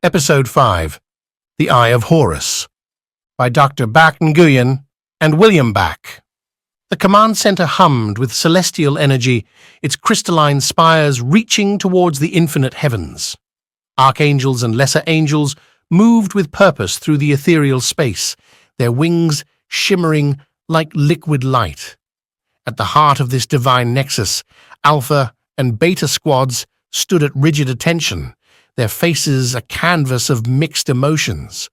Episode 5, The Eye of Horus, by Dr. Bak Nguyen and William Bak. The command center hummed with celestial energy, its crystalline spires reaching towards the infinite heavens. Archangels and lesser angels moved with purpose through the ethereal space, their wings shimmering like liquid light. At the heart of this divine nexus, Alpha and Beta squads stood at rigid attention, their faces a canvas of mixed emotions.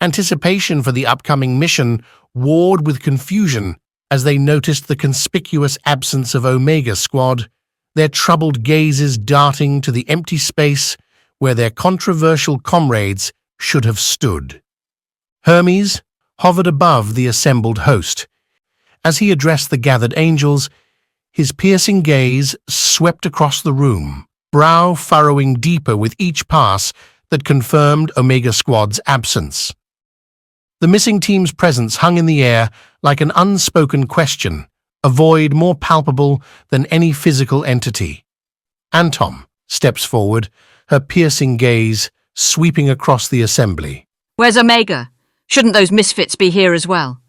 Anticipation for the upcoming mission warred with confusion as they noticed the conspicuous absence of Omega Squad, their troubled gazes darting to the empty space where their controversial comrades should have stood. Hermes hovered above the assembled host. As he addressed the gathered angels, his piercing gaze swept across the room, brow furrowing deeper with each pass that confirmed Omega Squad's absence. The missing team's presence hung in the air like an unspoken question, a void more palpable than any physical entity. Antom steps forward, her piercing gaze sweeping across the assembly. Where's Omega? Shouldn't those misfits be here as well?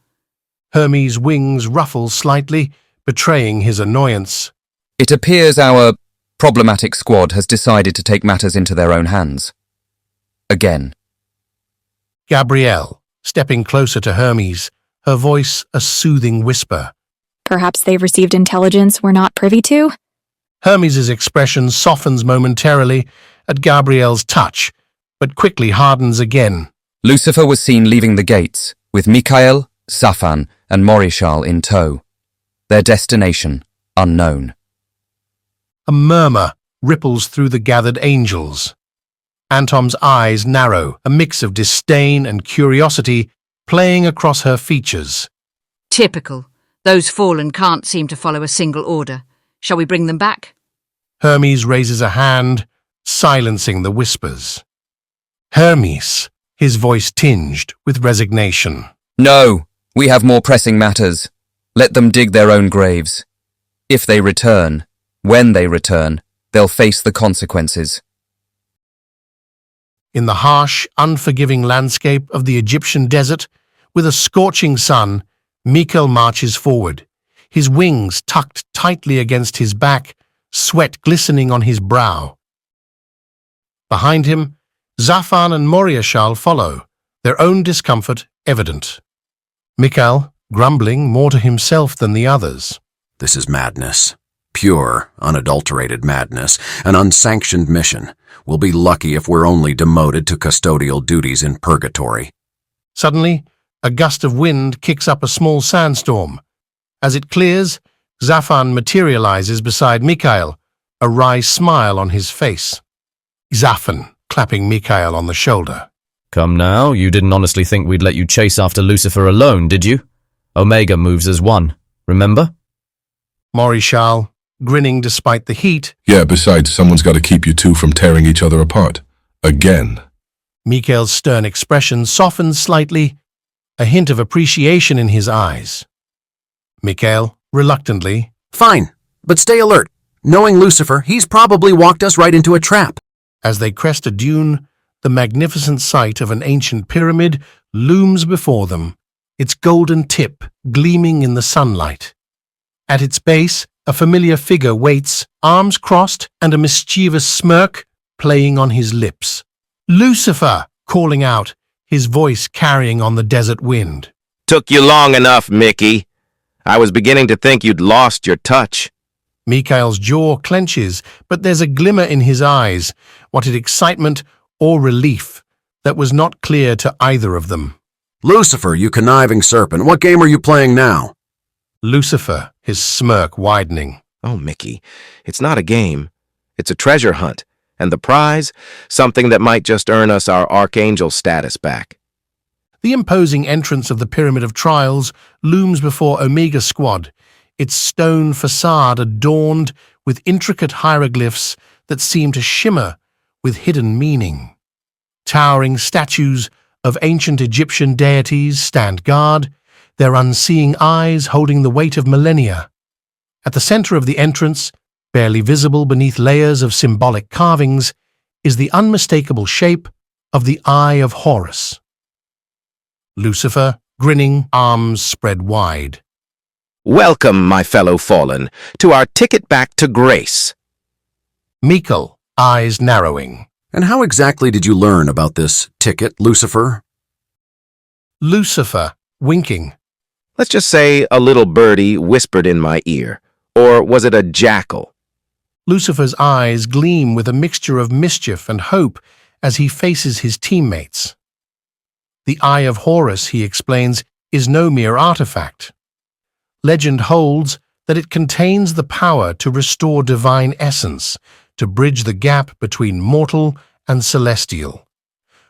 Hermes' wings ruffle slightly, betraying his annoyance. It appears our problematic squad has decided to take matters into their own hands. Again. Gabrielle, stepping closer to Hermes, her voice a soothing whisper. Perhaps they've received intelligence we're not privy to? Hermes' expression softens momentarily at Gabrielle's touch, but quickly hardens again. Lucifer was seen leaving the gates, with Mikael, Xaphan, and Morieshal in tow. Their destination unknown. A murmur ripples through the gathered angels. Antom's eyes narrow, a mix of disdain and curiosity playing across her features. Typical. Those fallen can't seem to follow a single order. Shall we bring them back? Hermes raises a hand, silencing the whispers. Hermes, his voice tinged with resignation. No, we have more pressing matters. Let them dig their own graves. If they return, when they return, they'll face the consequences. In the harsh, unforgiving landscape of the Egyptian desert, with a scorching sun, Mikael marches forward, his wings tucked tightly against his back, sweat glistening on his brow. Behind him, Xaphan and Morieshal follow, their own discomfort evident. Mikael, grumbling more to himself than the others. This is madness. Pure, unadulterated madness. An unsanctioned mission. We'll be lucky if we're only demoted to custodial duties in purgatory. Suddenly, a gust of wind kicks up a small sandstorm. As it clears, Xaphan materializes beside Mikael, a wry smile on his face. Xaphan, clapping Mikael on the shoulder. Come now, you didn't honestly think we'd let you chase after Lucifer alone, did you? Omega moves as one, remember? Morieshal, grinning despite the heat. Yeah, besides, someone's got to keep you two from tearing each other apart. Again. Mikael's stern expression softens slightly, a hint of appreciation in his eyes. Mikael, reluctantly. Fine, but stay alert. Knowing Lucifer, he's probably walked us right into a trap. As they crest a dune, the magnificent sight of an ancient pyramid looms before them, its golden tip gleaming in the sunlight. At its base, a familiar figure waits, arms crossed and a mischievous smirk playing on his lips. Lucifer, calling out, his voice carrying on the desert wind. Took you long enough, Mickey. I was beginning to think you'd lost your touch. Mikael's jaw clenches, but there's a glimmer in his eyes, what it excitement or relief, that was not clear to either of them. Lucifer, you conniving serpent, what game are you playing now? Lucifer, his smirk widening. Oh, Mickey, it's not a game. It's a treasure hunt, and the prize, something that might just earn us our archangel status back. The imposing entrance of the Pyramid of Trials looms before Omega Squad, its stone facade adorned with intricate hieroglyphs that seem to shimmer with hidden meaning. Towering statues of ancient Egyptian deities stand guard, their unseeing eyes holding the weight of millennia. At the center of the entrance, barely visible beneath layers of symbolic carvings, is the unmistakable shape of the Eye of Horus. Lucifer, grinning, arms spread wide. Welcome, my fellow fallen, to our ticket back to grace. Mikael, eyes narrowing. And how exactly did you learn about this ticket, Lucifer? Lucifer, winking. Let's just say a little birdie whispered in my ear. Or was it a jackal? Lucifer's eyes gleam with a mixture of mischief and hope as he faces his teammates. The Eye of Horus, he explains, is no mere artifact. Legend holds that it contains the power to restore divine essence, to bridge the gap between mortal and celestial.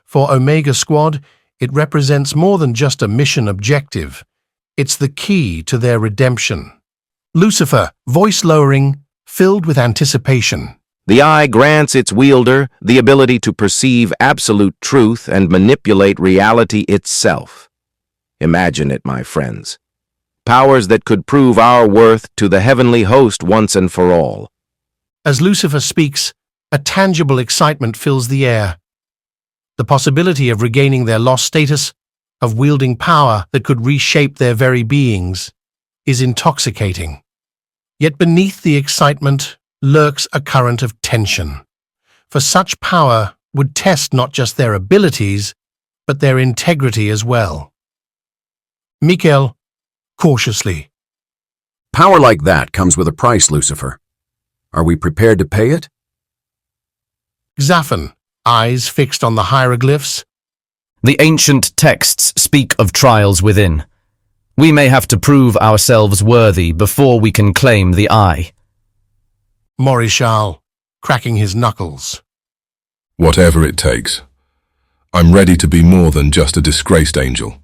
For Omega Squad, it represents more than just a mission objective. It's the key to their redemption. Lucifer, voice lowering, filled with anticipation. The eye grants its wielder the ability to perceive absolute truth and manipulate reality itself. Imagine it, my friends. Powers that could prove our worth to the heavenly host once and for all. As Lucifer speaks, a tangible excitement fills the air. The possibility of regaining their lost status, of wielding power that could reshape their very beings, is intoxicating. Yet beneath the excitement lurks a current of tension. For such power would test not just their abilities, but their integrity as well. Mikael, cautiously. Power like that comes with a price, Lucifer. Are we prepared to pay it? Xaphan, eyes fixed on the hieroglyphs. The ancient texts speak of trials within. We may have to prove ourselves worthy before we can claim the eye. Morieshal, cracking his knuckles. Whatever it takes. I'm ready to be more than just a disgraced angel.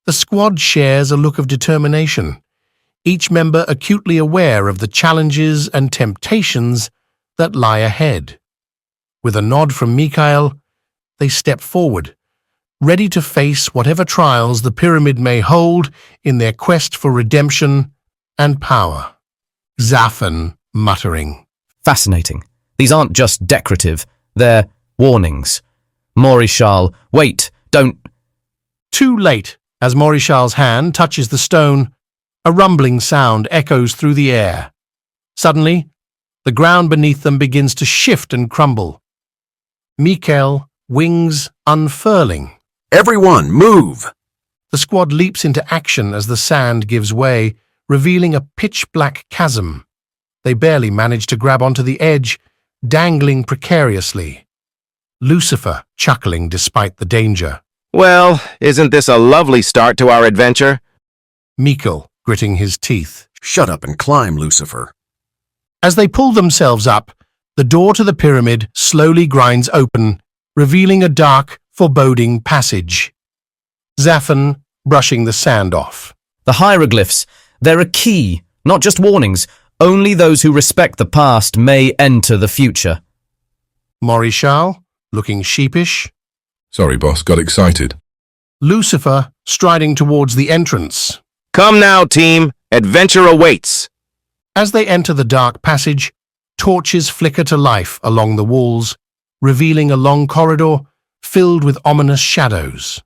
The squad shares a look of determination, each member acutely aware of the challenges and temptations that lie ahead. With a nod from Mikael, they step forward, ready to face whatever trials the pyramid may hold in their quest for redemption and power. Xaphan, muttering. Fascinating. These aren't just decorative, they're warnings. Morieshal, wait, don't... Too late. As Morishal's hand touches the stone, a rumbling sound echoes through the air. Suddenly, the ground beneath them begins to shift and crumble. Mikael, wings unfurling. Everyone, move! The squad leaps into action as the sand gives way, revealing a pitch-black chasm. They barely manage to grab onto the edge, dangling precariously. Lucifer chuckling despite the danger. Well, isn't this a lovely start to our adventure? Mikael, gritting his teeth. Shut up and climb, Lucifer. As they pull themselves up, the door to the pyramid slowly grinds open, revealing a dark, foreboding passage. Xaphan, brushing the sand off. The hieroglyphs, they're a key, not just warnings. Only those who respect the past may enter the future. Morieshal, looking sheepish. Sorry, boss, got excited. Lucifer, striding towards the entrance. Come now, team. Adventure awaits. As they enter the dark passage, torches flicker to life along the walls, revealing a long corridor filled with ominous shadows.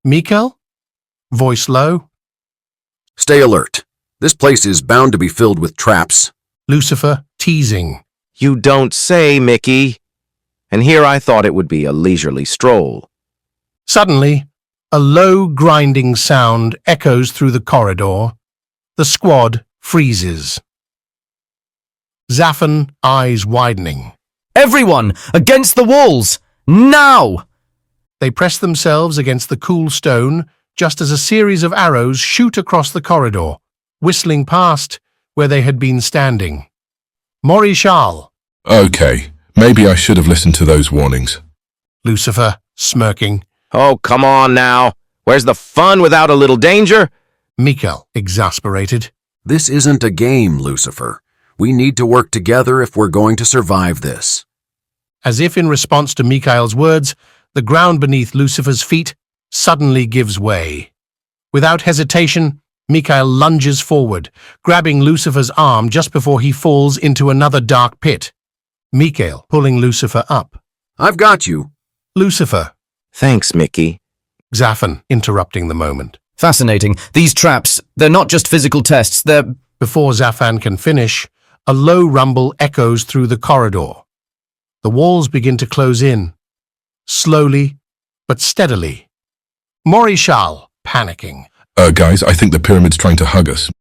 Mikael? Voice low. Stay alert. This place is bound to be filled with traps. Lucifer, teasing. You don't say, Mickey. And here I thought it would be a leisurely stroll. Suddenly, a low, grinding sound echoes through the corridor. The squad freezes. Xaphan, eyes widening. Everyone, against the walls! Now! They press themselves against the cool stone just as a series of arrows shoot across the corridor, whistling past where they had been standing. Morieshal. Okay, maybe I should have listened to those warnings. Lucifer, smirking. Oh, come on now. Where's the fun without a little danger? Mikael, exasperated. This isn't a game, Lucifer. We need to work together if we're going to survive this. As if in response to Mikael's words, the ground beneath Lucifer's feet suddenly gives way. Without hesitation, Mikael lunges forward, grabbing Lucifer's arm just before he falls into another dark pit. Mikael pulling Lucifer up. I've got you. Lucifer, Thanks, Mickey. Xaphan, interrupting the moment. Fascinating. These traps, they're not just physical tests, they're... Before Xaphan can finish, a low rumble echoes through the corridor. The walls begin to close in, slowly but steadily. Morieshal, panicking. Guys, I think the pyramid's trying to hug us.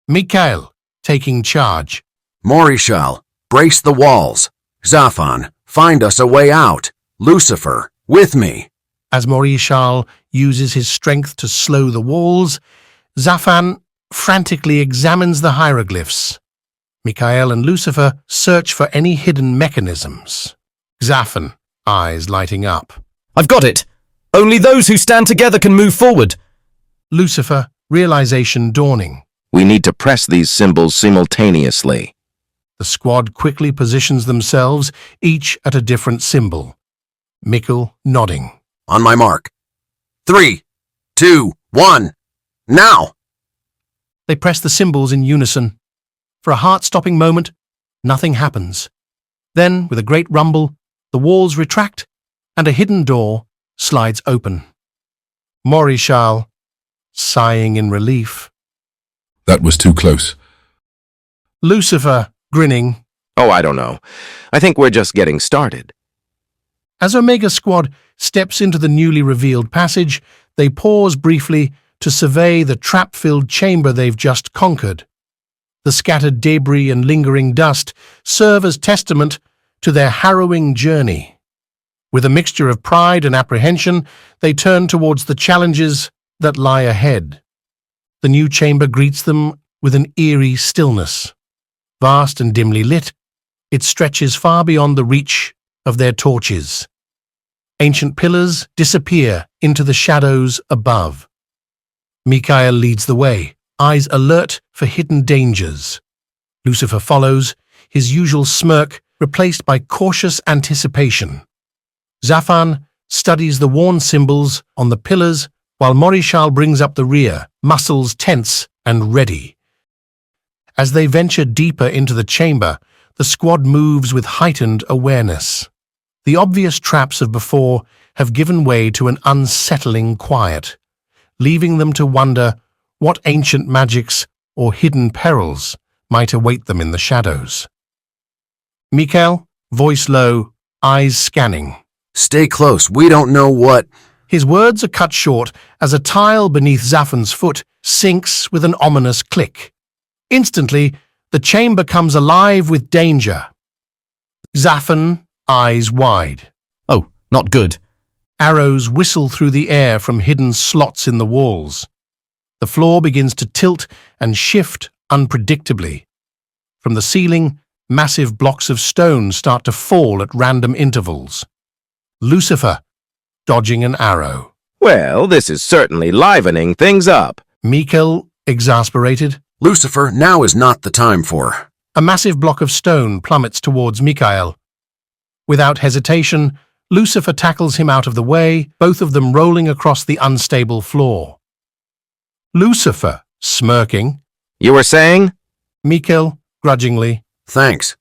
Mikael, taking charge. Morieshal, brace the walls. Xaphan, find us a way out. Lucifer, with me. As Morieshal uses his strength to slow the walls, Xaphan frantically examines the hieroglyphs. Mikael and Lucifer search for any hidden mechanisms. Xaphan, eyes lighting up. I've got it! Only those who stand together can move forward. Lucifer, realization dawning. We need to press these symbols simultaneously. The squad quickly positions themselves, each at a different symbol. Mikael nodding. On my mark. 3, 2, 1. Now! They press the symbols in unison. For a heart-stopping moment, nothing happens. Then, with a great rumble, the walls retract and a hidden door slides open. Morieshal, sighing in relief. That was too close. Lucifer, grinning. Oh, I don't know. I think we're just getting started. As Omega Squad steps into the newly revealed passage, they pause briefly to survey the trap-filled chamber they've just conquered. The scattered debris and lingering dust serve as testament to their harrowing journey. With a mixture of pride and apprehension, they turn towards the challenges that lie ahead. The new chamber greets them with an eerie stillness. Vast and dimly lit, it stretches far beyond the reach of their torches. Ancient pillars disappear into the shadows above. Mikael leads the way, eyes alert for hidden dangers. Lucifer follows, his usual smirk replaced by cautious anticipation. Xaphan studies the worn symbols on the pillars while Morieshal brings up the rear, muscles tense and ready. As they venture deeper into the chamber, the squad moves with heightened awareness. The obvious traps of before have given way to an unsettling quiet, leaving them to wonder what ancient magics or hidden perils might await them in the shadows. Mikael, voice low, eyes scanning. Stay close, we don't know what... His words are cut short as a tile beneath Xaphan's foot sinks with an ominous click. Instantly, the chamber comes alive with danger. Xaphan, eyes wide. Oh, not good. Arrows whistle through the air from hidden slots in the walls. The floor begins to tilt and shift unpredictably. From the ceiling, massive blocks of stone start to fall at random intervals. Lucifer, dodging an arrow. Well, this is certainly livening things up. Mikael, exasperated. Lucifer, now is not the time for... A massive block of stone plummets towards Mikael. Without hesitation, Lucifer tackles him out of the way, both of them rolling across the unstable floor. Lucifer, smirking. You were saying? Mikael, grudgingly. Thanks.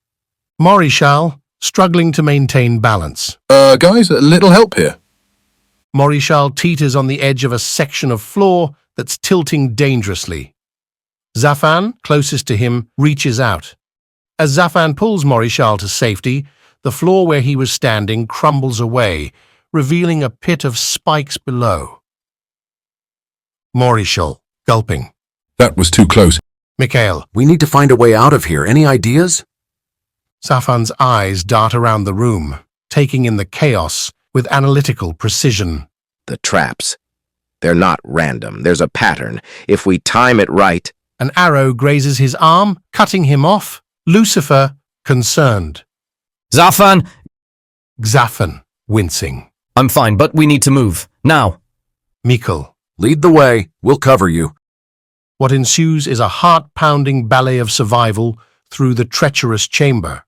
Morieshal, struggling to maintain balance. Guys, a little help here. Morieshal teeters on the edge of a section of floor that's tilting dangerously. Xaphan, closest to him, reaches out. As Xaphan pulls Morieshal to safety, the floor where he was standing crumbles away, revealing a pit of spikes below. Morieshal, gulping. That was too close. Mikael. We need to find a way out of here. Any ideas? Xaphan's eyes dart around the room, taking in the chaos with analytical precision. The traps. They're not random. There's a pattern. If we time it right... An arrow grazes his arm, cutting him off. Lucifer, concerned. Xaphan! Xaphan, wincing. I'm fine, but we need to move. Now. Mikael. Lead the way. We'll cover you. What ensues is a heart-pounding ballet of survival through the treacherous chamber.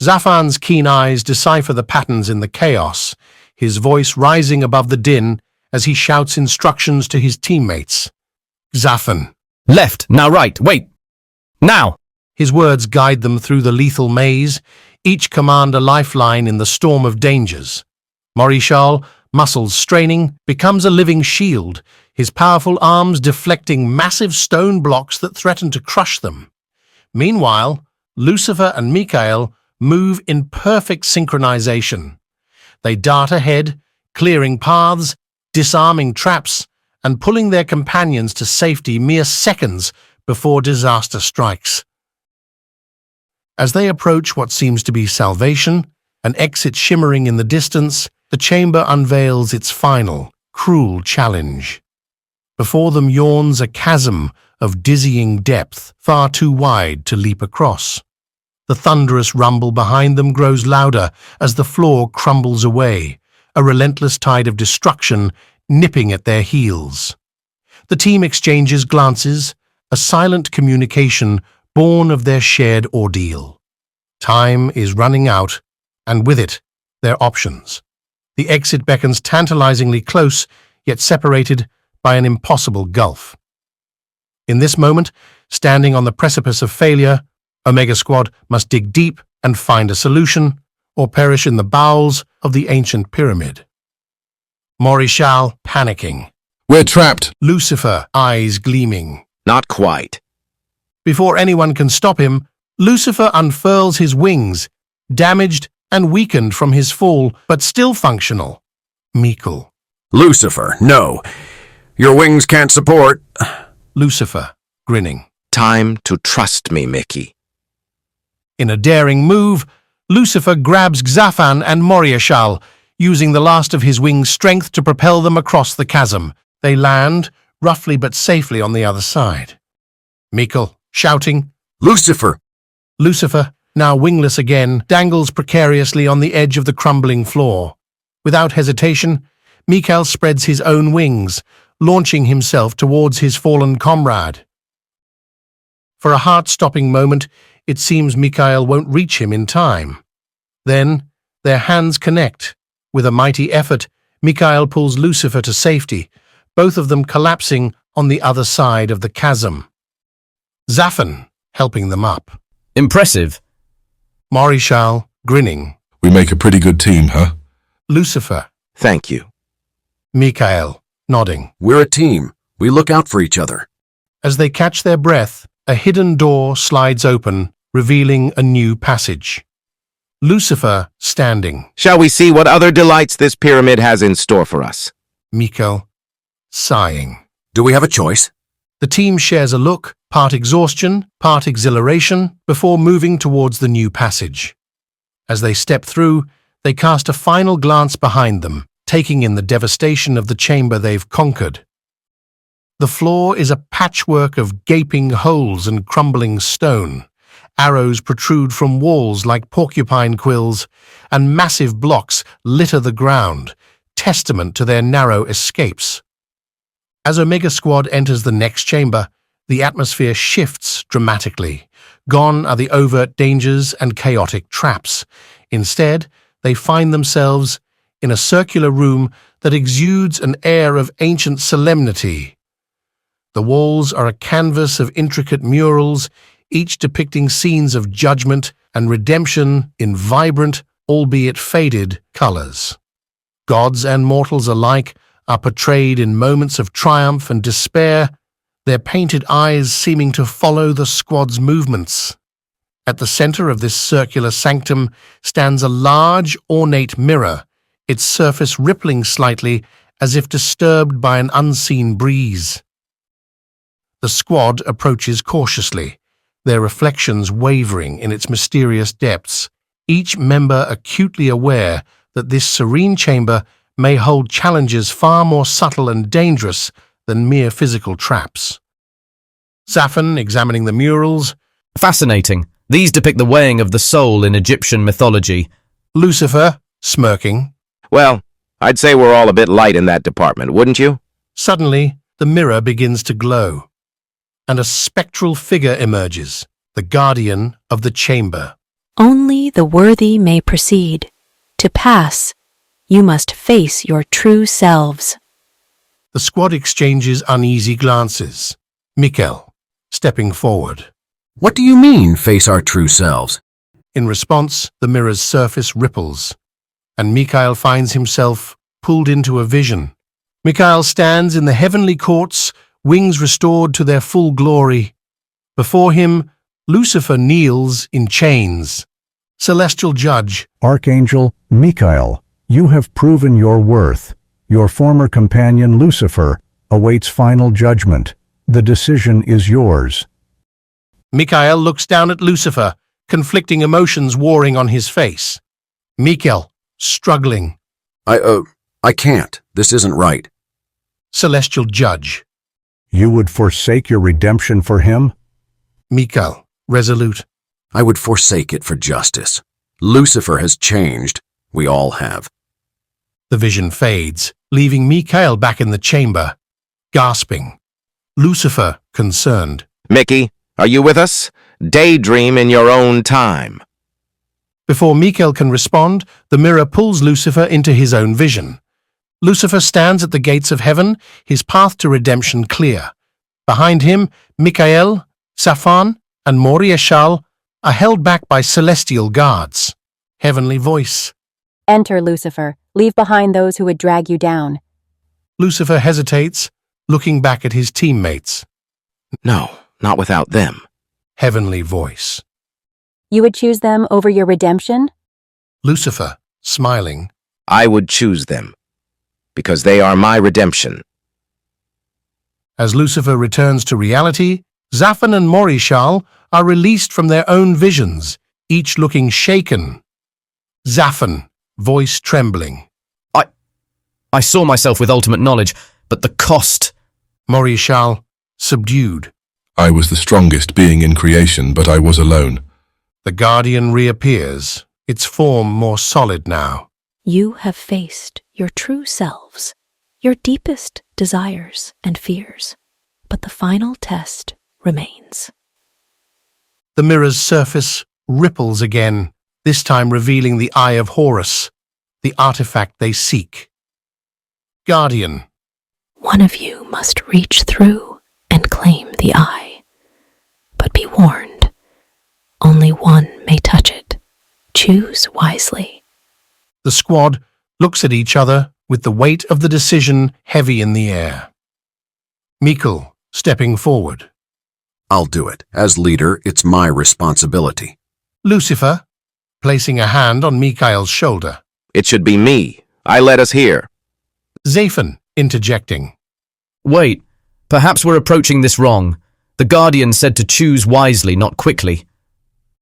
Xaphan's keen eyes decipher the patterns in the chaos, his voice rising above the din as he shouts instructions to his teammates. Xaphan. Left, now right, wait. Now! His words guide them through the lethal maze, each command a lifeline in the storm of dangers. Morieshal, muscles straining, becomes a living shield, his powerful arms deflecting massive stone blocks that threaten to crush them. Meanwhile, Lucifer and Mikael move in perfect synchronization. They dart ahead, clearing paths, disarming traps, and pulling their companions to safety mere seconds before disaster strikes. As they approach what seems to be salvation, an exit shimmering in the distance, the chamber unveils its final, cruel challenge. Before them yawns a chasm of dizzying depth, far too wide to leap across. The thunderous rumble behind them grows louder as the floor crumbles away, a relentless tide of destruction nipping at their heels. The team exchanges glances, a silent communication born of their shared ordeal. Time is running out, and with it, their options. The exit beckons tantalizingly close, yet separated by an impossible gulf. In this moment, standing on the precipice of failure, Omega Squad must dig deep and find a solution, or perish in the bowels of the ancient pyramid. Morieshal, panicking. We're trapped. Lucifer, eyes gleaming. Not quite. Before anyone can stop him, Lucifer unfurls his wings, damaged and weakened from his fall, but still functional. Mikael. Lucifer, no. Your wings can't support. Lucifer, grinning. Time to trust me, Mickey. In a daring move, Lucifer grabs Xaphan and Morieshal, using the last of his wing's strength to propel them across the chasm. They land, roughly but safely, on the other side. Mikael, shouting. Lucifer! Lucifer, now wingless again, dangles precariously on the edge of the crumbling floor. Without hesitation, Mikael spreads his own wings, launching himself towards his fallen comrade. For a heart-stopping moment, it seems Mikael won't reach him in time. Then, their hands connect. With a mighty effort, Mikael pulls Lucifer to safety, both of them collapsing on the other side of the chasm. Xaphan, helping them up. Impressive. Morieshal, grinning. We make a pretty good team, huh? Lucifer. Thank you. Mikael, nodding. We're a team. We look out for each other. As they catch their breath, a hidden door slides open, revealing a new passage. Lucifer, standing. Shall we see what other delights this pyramid has in store for us? Mikael, sighing. Do we have a choice? The team shares a look, part exhaustion, part exhilaration, before moving towards the new passage. As they step through, they cast a final glance behind them, taking in the devastation of the chamber they've conquered. The floor is a patchwork of gaping holes and crumbling stone. Arrows protrude from walls like porcupine quills, and massive blocks litter the ground, testament to their narrow escapes. As Omega Squad enters the next chamber, the atmosphere shifts dramatically. Gone are the overt dangers and chaotic traps. Instead, they find themselves in a circular room that exudes an air of ancient solemnity. The walls are a canvas of intricate murals, each depicting scenes of judgment and redemption in vibrant, albeit faded, colors. Gods and mortals alike are portrayed in moments of triumph and despair, their painted eyes seeming to follow the squad's movements. At the center of this circular sanctum stands a large, ornate mirror, its surface rippling slightly as if disturbed by an unseen breeze. The squad approaches cautiously, their reflections wavering in its mysterious depths, each member acutely aware that this serene chamber may hold challenges far more subtle and dangerous than mere physical traps. Xaphan, examining the murals. Fascinating. These depict the weighing of the soul in Egyptian mythology. Lucifer, smirking. Well, I'd say we're all a bit light in that department, wouldn't you? Suddenly, the mirror begins to glow, and a spectral figure emerges, the guardian of the chamber. Only the worthy may proceed. To pass, you must face your true selves. The squad exchanges uneasy glances. Mikael, stepping forward. What do you mean, face our true selves? In response, the mirror's surface ripples. and Mikael finds himself pulled into a vision. Mikael stands in the heavenly courts, wings restored to their full glory. Before him, Lucifer kneels in chains. Celestial Judge, Archangel Mikael, you have proven your worth. Your former companion Lucifer awaits final judgment. The decision is yours. Mikael looks down at Lucifer, conflicting emotions warring on his face. Mikael, struggling. I can't. This isn't right. Celestial Judge, You would forsake your redemption for him? Mikael, resolute. I would forsake it for justice. Lucifer has changed. We all have. The vision fades, leaving Mikael back in the chamber, gasping. Lucifer, concerned. Mickey, are you with us? Daydream in your own time. Before Mikael can respond, the mirror pulls Lucifer into his own vision. Lucifer stands at the gates of heaven, his path to redemption clear. Behind him, Mikael, Xaphan, and Morieshal are held back by celestial guards. Heavenly voice. Enter, Lucifer. Leave behind those who would drag you down. Lucifer hesitates, looking back at his teammates. No, not without them. Heavenly voice. You would choose them over your redemption? Lucifer, smiling. I would choose them, because they are my redemption. As Lucifer returns to reality, Xaphan and Morieshal are released from their own visions, each looking shaken. Xaphan, voice trembling. I saw myself with ultimate knowledge, but the cost. Morieshal, subdued. I was the strongest being in creation, but I was alone. The Guardian reappears, its form more solid now. You have faced your true selves, your deepest desires and fears, but the final test remains. The mirror's surface ripples again, this time revealing the Eye of Horus, the artifact they seek. Guardian. One of you must reach through and claim the eye. But be warned, only one may touch it. Choose wisely. The squad looks at each other with the weight of the decision heavy in the air. Mikael, stepping forward. I'll do it. As leader, it's my responsibility. Lucifer, placing a hand on Mikael's shoulder. It should be me. I led us here. Xaphan, interjecting. Wait, perhaps we're approaching this wrong. The Guardian said to choose wisely, not quickly.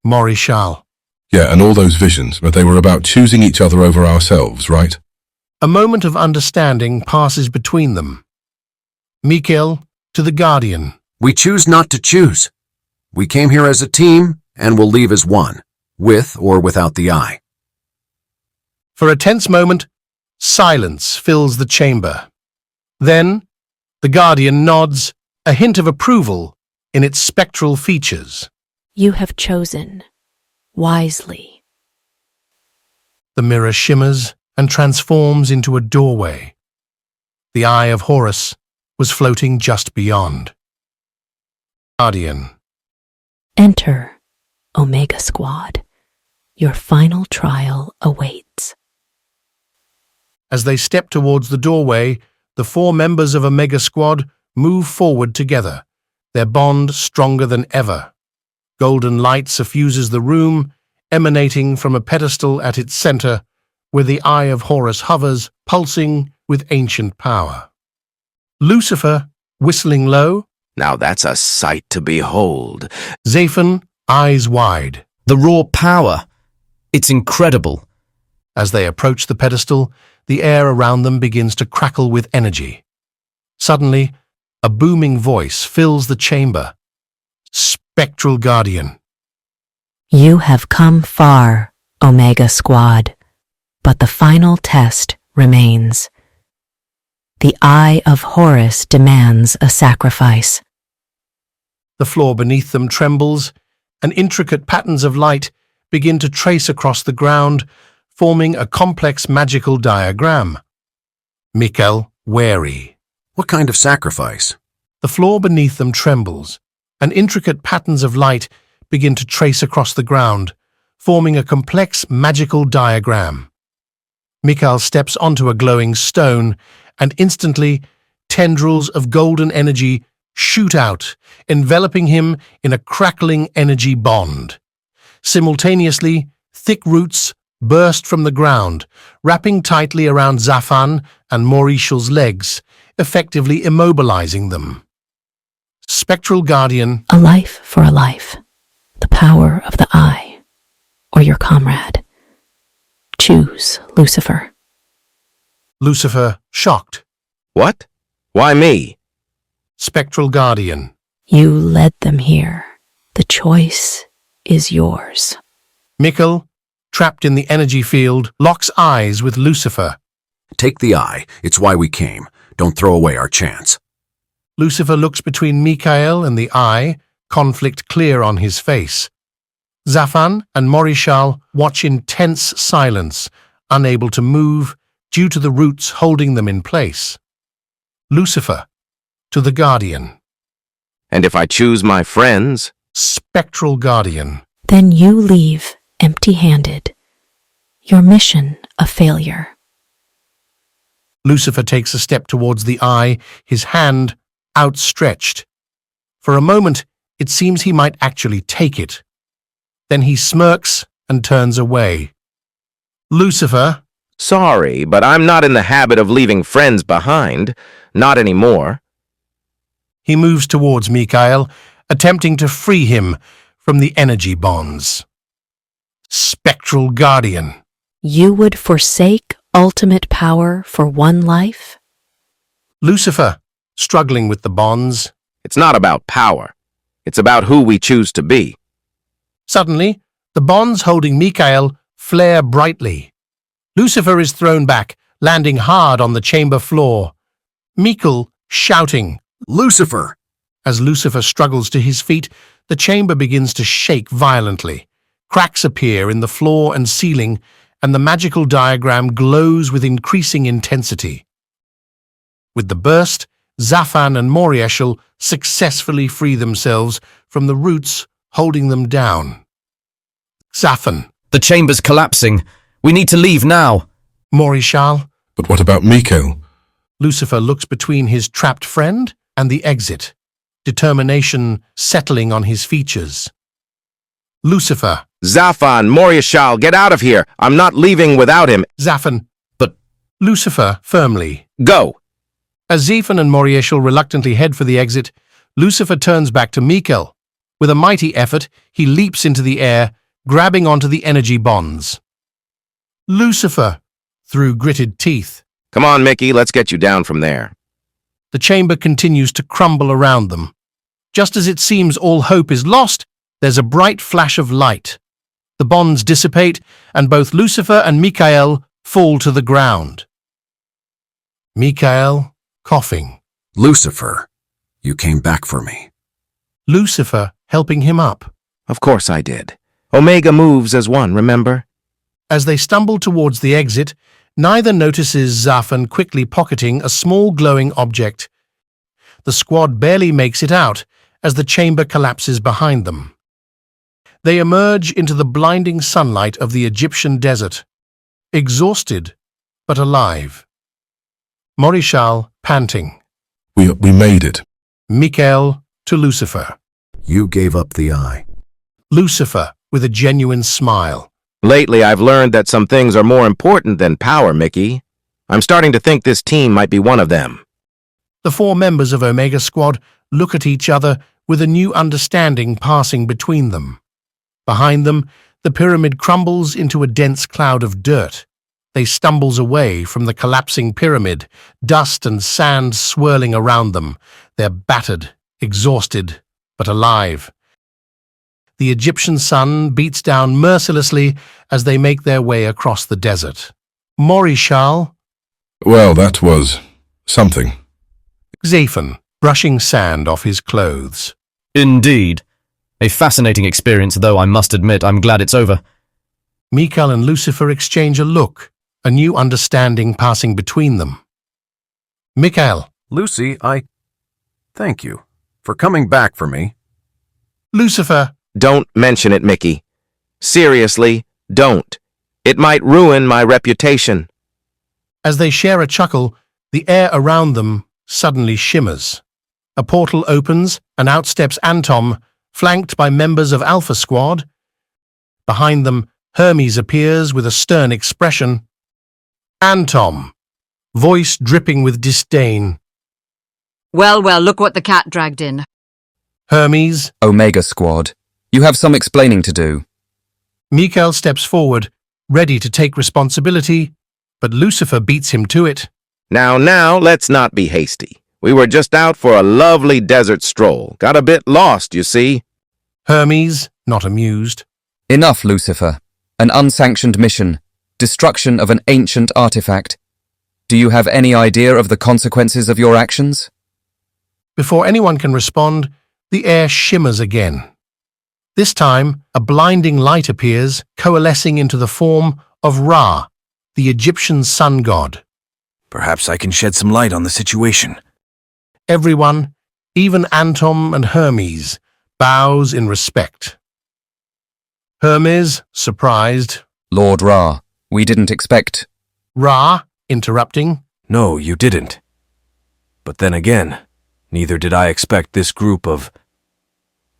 Morieshal. Yeah, and all those visions, but they were about choosing each other over ourselves, right? A moment of understanding passes between them. Mikael to the Guardian. We choose not to choose. We came here as a team and will leave as one, with or without the eye. For a tense moment, silence fills the chamber. Then, the Guardian nods, a hint of approval in its spectral features. You have chosen wisely. The mirror shimmers and transforms into a doorway. The Eye of Horus was floating just beyond. Guardian. Enter, Omega Squad. Your final trial awaits. As they step towards the doorway, the 4 members of Omega Squad move forward together, their bond stronger than ever. Golden light suffuses the room, emanating from a pedestal at its center, where the Eye of Horus hovers, pulsing with ancient power. Lucifer, whistling low. Now that's a sight to behold. Xaphan, eyes wide. The raw power. It's incredible. As they approach the pedestal, the air around them begins to crackle with energy. Suddenly, a booming voice fills the chamber. Spectral Guardian. You have come far, Omega Squad, but the final test remains. The Eye of Horus demands a sacrifice. The floor beneath them trembles, and intricate patterns of light begin to trace across the ground, forming a complex magical diagram. Mikael, wary. What kind of sacrifice? The floor beneath them trembles, and intricate patterns of light begin to trace across the ground, forming a complex magical diagram. Mikael steps onto a glowing stone, and instantly, tendrils of golden energy shoot out, enveloping him in a crackling energy bond. Simultaneously, thick roots burst from the ground, wrapping tightly around Xaphan and Morieshal's legs, effectively immobilizing them. Spectral Guardian. A life for a life. The power of the eye. Or your comrade. Choose, Lucifer. Lucifer, shocked. What? Why me? Spectral Guardian. You led them here. The choice is yours. Mikael, trapped in the energy field, locks eyes with Lucifer. Take the eye. It's why we came. Don't throw away our chance. Lucifer looks between Mikael and the eye, conflict clear on his face. Xaphan and Morieshal watch in tense silence, unable to move due to the roots holding them in place. Lucifer, to the Guardian. And if I choose my friends? Spectral Guardian. Then you leave empty-handed. Your mission a failure. Lucifer takes a step towards the eye, his hand outstretched. For a moment, it seems he might actually take it. Then he smirks and turns away. Lucifer. Sorry, but I'm not in the habit of leaving friends behind. Not anymore. He moves towards Mikael, attempting to free him from the energy bonds. Spectral Guardian. You would forsake ultimate power for one life? Lucifer, struggling with the bonds. It's not about power. It's about who we choose to be. Suddenly, the bonds holding Mikael flare brightly. Lucifer is thrown back, landing hard on the chamber floor. Mikael shouting, Lucifer! As Lucifer struggles to his feet, the chamber begins to shake violently. Cracks appear in the floor and ceiling, and the magical diagram glows with increasing intensity. With the burst, Xaphan and Morieshal successfully free themselves from the roots holding them down. Xaphan. The chamber's collapsing. We need to leave now. Morieshal. But what about Mikael? Lucifer looks between his trapped friend and the exit, determination settling on his features. Lucifer. Xaphan, Morieshal, get out of here. I'm not leaving without him. Xaphan. But Lucifer firmly. Go. As Xaphan and Morieshal reluctantly head for the exit, Lucifer turns back to Mikael. With a mighty effort, he leaps into the air, grabbing onto the energy bonds. Lucifer, through gritted teeth. Come on, Mickey, let's get you down from there. The chamber continues to crumble around them. Just as it seems all hope is lost, there's a bright flash of light. The bonds dissipate, and both Lucifer and Mikael fall to the ground. Mikael, coughing. Lucifer, you came back for me. Lucifer, helping him up. Of course I did. Omega moves as one, remember? As they stumble towards the exit, neither notices Xaphan quickly pocketing a small glowing object. The squad barely makes it out as the chamber collapses behind them. They emerge into the blinding sunlight of the Egyptian desert, exhausted but alive. Morieshal, panting. We made it. Mikael to Lucifer. You gave up the eye. Lucifer, with a genuine smile. Lately, I've learned that some things are more important than power, Mickey. I'm starting to think this team might be one of them. The four members of Omega Squad look at each other with a new understanding passing between them. Behind them, the pyramid crumbles into a dense cloud of dirt. They stumble away from the collapsing pyramid, dust and sand swirling around them. They're battered, exhausted, but alive. The Egyptian sun beats down mercilessly as they make their way across the desert. Morieshal. Well, that was something. Xaphan, brushing sand off his clothes. Indeed. A fascinating experience, though I must admit I'm glad it's over. Mikael and Lucifer exchange a look, a new understanding passing between them. Mikael. Lucy, thank you for coming back for me. Lucifer. Don't mention it, Mickey. Seriously, don't. It might ruin my reputation. As they share a chuckle, the air around them suddenly shimmers. A portal opens and out steps Antom, flanked by members of Alpha Squad. Behind them, Hermes appears with a stern expression. Antom, voice dripping with disdain. Well, well, look what the cat dragged in. Hermes. Omega Squad, you have some explaining to do. Mikael steps forward, ready to take responsibility, but Lucifer beats him to it. Now, let's not be hasty. We were just out for a lovely desert stroll. Got a bit lost, you see. Hermes, not amused. Enough, Lucifer. An unsanctioned mission. Destruction of an ancient artifact. Do you have any idea of the consequences of your actions? Before anyone can respond, the air shimmers again. This time, a blinding light appears, coalescing into the form of Ra, the Egyptian sun god. Perhaps I can shed some light on the situation. Everyone, even Antom and Hermes, bows in respect. Hermes, surprised. Lord Ra, we didn't expect... Ra, interrupting. No, you didn't. But then again, neither did I expect this group of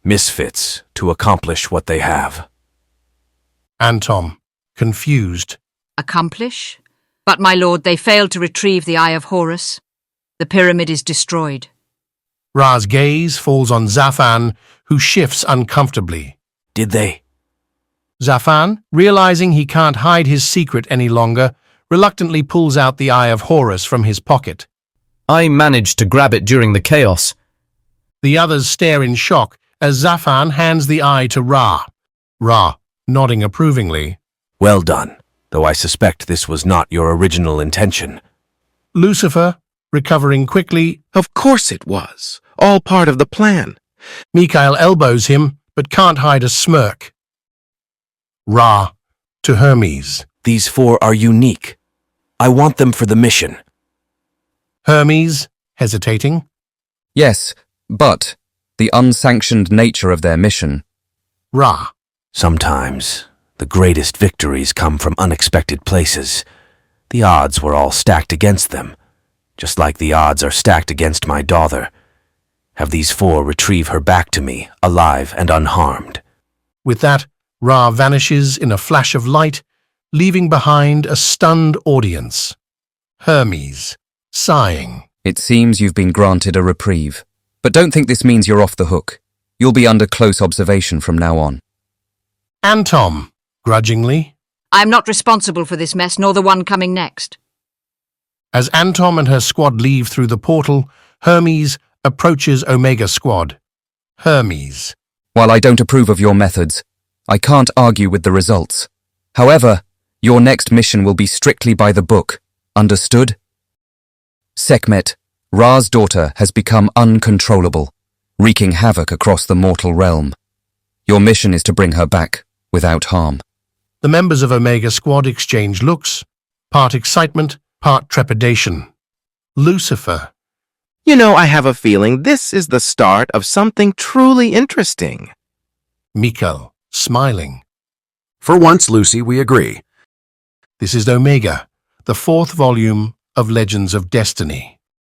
misfits to accomplish what they have. Antom, confused. Accomplish? But, my lord, they failed to retrieve the Eye of Horus. The pyramid is destroyed. Ra's gaze falls on Xaphan, who shifts uncomfortably. Did they? Xaphan, realizing he can't hide his secret any longer, reluctantly pulls out the Eye of Horus from his pocket. I managed to grab it during the chaos. The others stare in shock as Xaphan hands the eye to Ra. Ra, nodding approvingly. Well done, though I suspect this was not your original intention. Lucifer, recovering quickly. Of course it was. All part of the plan. Mikael elbows him, but can't hide a smirk. Ra, to Hermes. These four are unique. I want them for the mission. Hermes, hesitating. Yes, but the unsanctioned nature of their mission. Ra. Sometimes the greatest victories come from unexpected places. The odds were all stacked against them, just like the odds are stacked against my daughter. Have these four retrieve her back to me, alive and unharmed. With that, Ra vanishes in a flash of light, leaving behind a stunned audience. Hermes, sighing. It seems you've been granted a reprieve. But don't think this means you're off the hook. You'll be under close observation from now on. Antom, grudgingly. I'm not responsible for this mess, nor the one coming next. As Antom and her squad leave through the portal, Hermes approaches Omega Squad. Hermes. While I don't approve of your methods, I can't argue with the results. However, your next mission will be strictly by the book. Understood? Sekhmet, Ra's daughter, has become uncontrollable, wreaking havoc across the mortal realm. Your mission is to bring her back, without harm. The members of Omega Squad exchange looks, part excitement, part trepidation. Lucifer. You know, I have a feeling this is the start of something truly interesting. Mikael, smiling. For once, Lucy, we agree. This is Omega, the 4th volume of Legends of Destiny.